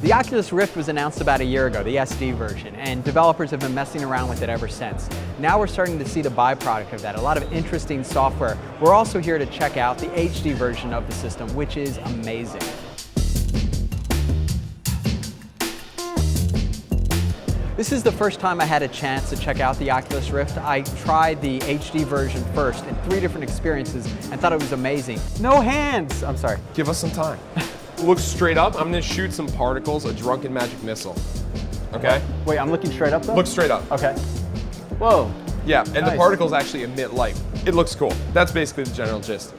The Oculus Rift was announced about a year ago, the SD version, and developers have been messing around with it ever since. Now we're starting to see the byproduct of that, a lot of interesting software. We're also here to check out the HD version of the system, which is amazing. This is the first time I had a chance to check out the Oculus Rift. I tried the HD version first in 3 different experiences and thought it was amazing. No hands! I'm sorry. Give us some time. Look straight up. I'm gonna shoot some particles, a drunken magic missile. Okay? Wait, I'm looking straight up though? Look straight up. Okay. Whoa. Yeah, and Nice. the particles actually emit light. It looks cool. That's basically the general gist.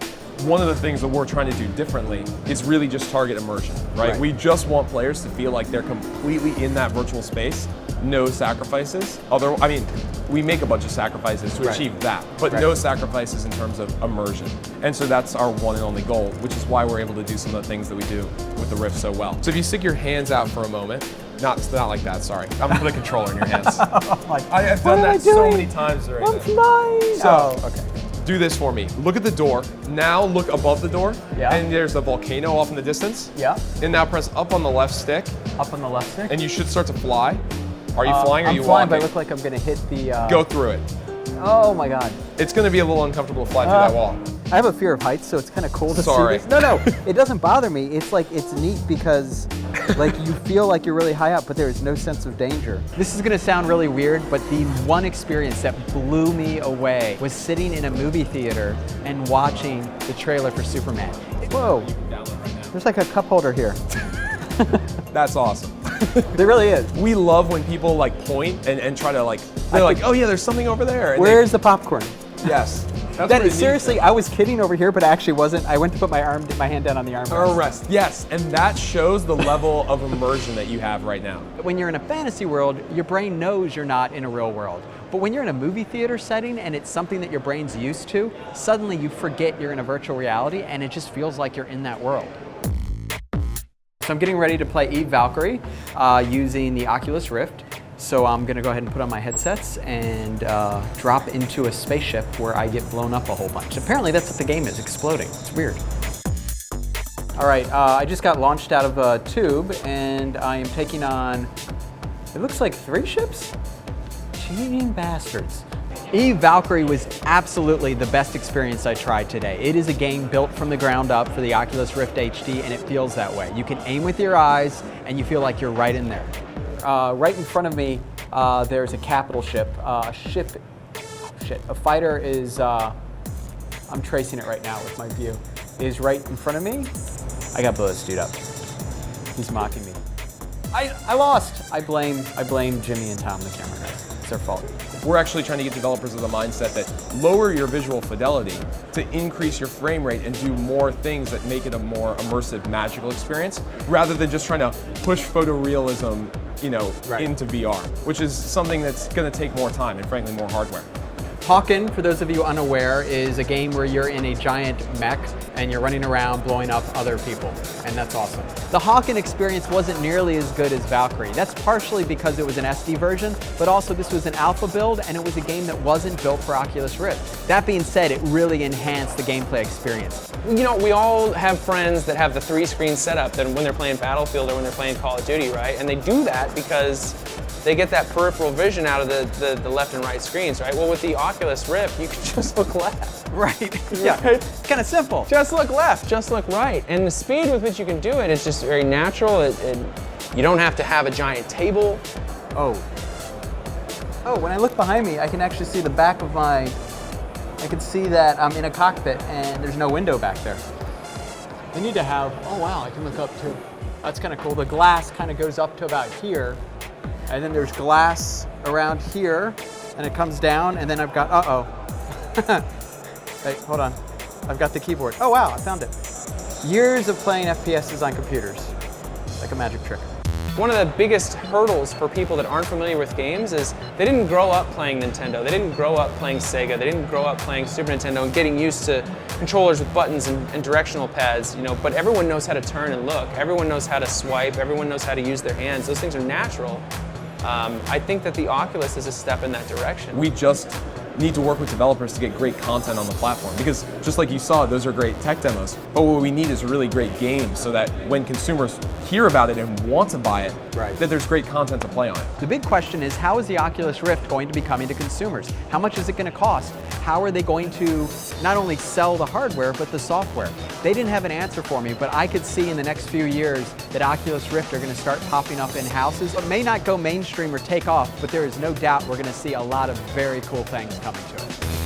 One of the things that we're trying to do differently is really just target immersion, right? We just want players to feel like they're completely in that virtual space, no sacrifices. I mean, we make a bunch of sacrifices to achieve that, but no sacrifices in terms of immersion. And so that's our one and only goal, which is why we're able to do some of the things that we do with the Rift so well. So if you stick your hands out for a moment, not like that, sorry. I'm gonna put a controller in your hands. I have done that so many times already. I'm flying! So, okay. do this for me. Look at the door. Now look above the door, and there's a volcano off in the distance. Yeah. And now press up on the left stick. Up on the left stick? And you should start to fly. Are you flying or are you I'm flying, walking? but I look like I'm gonna hit the... Go through it. Oh my God. It's gonna be a little uncomfortable to fly through that wall. I have a fear of heights, so it's kind of cool to see this. No, it doesn't bother me. It's like, it's neat because like you feel like you're really high up, but there is no sense of danger. This is gonna sound really weird, but the one experience that blew me away was sitting in a movie theater and watching the trailer for Superman. Whoa, there's like a cup holder here. That's awesome. There really is. We love when people like point and try to like, they're like, oh yeah, there's something over there. And where's the popcorn? Yes. That is seriously, I was kidding over here, but I actually wasn't. I went to put my hand down on the armrest. Yes, and that shows the level of immersion that you have right now. When you're in a fantasy world, your brain knows you're not in a real world. But when you're in a movie theater setting and it's something that your brain's used to, suddenly you forget you're in a virtual reality and it just feels like you're in that world. So I'm getting ready to play Eve Valkyrie using the Oculus Rift. So I'm gonna go ahead and put on my headsets and drop into a spaceship where I get blown up a whole bunch. Apparently that's what the game is, exploding. It's weird. All right, I just got launched out of a tube and I am taking on, it looks like 3 ships? Cheating bastards. Eve Valkyrie was absolutely the best experience I tried today. It is a game built from the ground up for the Oculus Rift HD and it feels that way. You can aim with your eyes and you feel like you're right in there. Right in front of me, there's a capital ship. A fighter is, I'm tracing it right now with my view, is right in front of me. I got buzzed, dude, up. He's mocking me. I lost. I blame Jimmy and Tom, the camera guys. It's their fault. We're actually trying to get developers of the mindset that lower your visual fidelity to increase your frame rate and do more things that make it a more immersive, magical experience, rather than just trying to push photorealism, into VR, which is something that's going to take more time and frankly more hardware. Hawken, for those of you unaware, is a game where you're in a giant mech and you're running around blowing up other people, and that's awesome. The Hawken experience wasn't nearly as good as Valkyrie. That's partially because it was an SD version, but also this was an alpha build and it was a game that wasn't built for Oculus Rift. That being said, it really enhanced the gameplay experience. We all have friends that have the 3-screen setup that when they're playing Battlefield or when they're playing Call of Duty, right? And they do that because they get that peripheral vision out of the left and right screens, right? Well, with the Oculus Rift, you can just look left. Right, yeah, it's kind of simple. Just look left, just look right. And the speed with which you can do it is just very natural. You don't have to have a giant table. Oh, when I look behind me, I can actually see the back of I can see that I'm in a cockpit and there's no window back there. They need to have, oh wow, I can look up too. That's kind of cool. The glass kind of goes up to about here. And then there's glass around here, and it comes down, and then I've got, Hey, hold on. I've got the keyboard. Oh wow, I found it. Years of playing FPSs on computers. Like a magic trick. One of the biggest hurdles for people that aren't familiar with games is they didn't grow up playing Nintendo. They didn't grow up playing Sega. They didn't grow up playing Super Nintendo and getting used to controllers with buttons and directional pads, but everyone knows how to turn and look. Everyone knows how to swipe. Everyone knows how to use their hands. Those things are natural. I think that the Oculus is a step in that direction. We just need to work with developers to get great content on the platform, because just like you saw, those are great tech demos, but what we need is a really great game so that when consumers hear about it and want to buy it, that there's great content to play on it. The big question is, how is the Oculus Rift going to be coming to consumers? How much is it going to cost? How are they going to not only sell the hardware, but the software? They didn't have an answer for me, but I could see in the next few years that Oculus Rift are going to start popping up in houses. It may not go mainstream or take off, but there is no doubt we're going to see a lot of very cool things coming to it.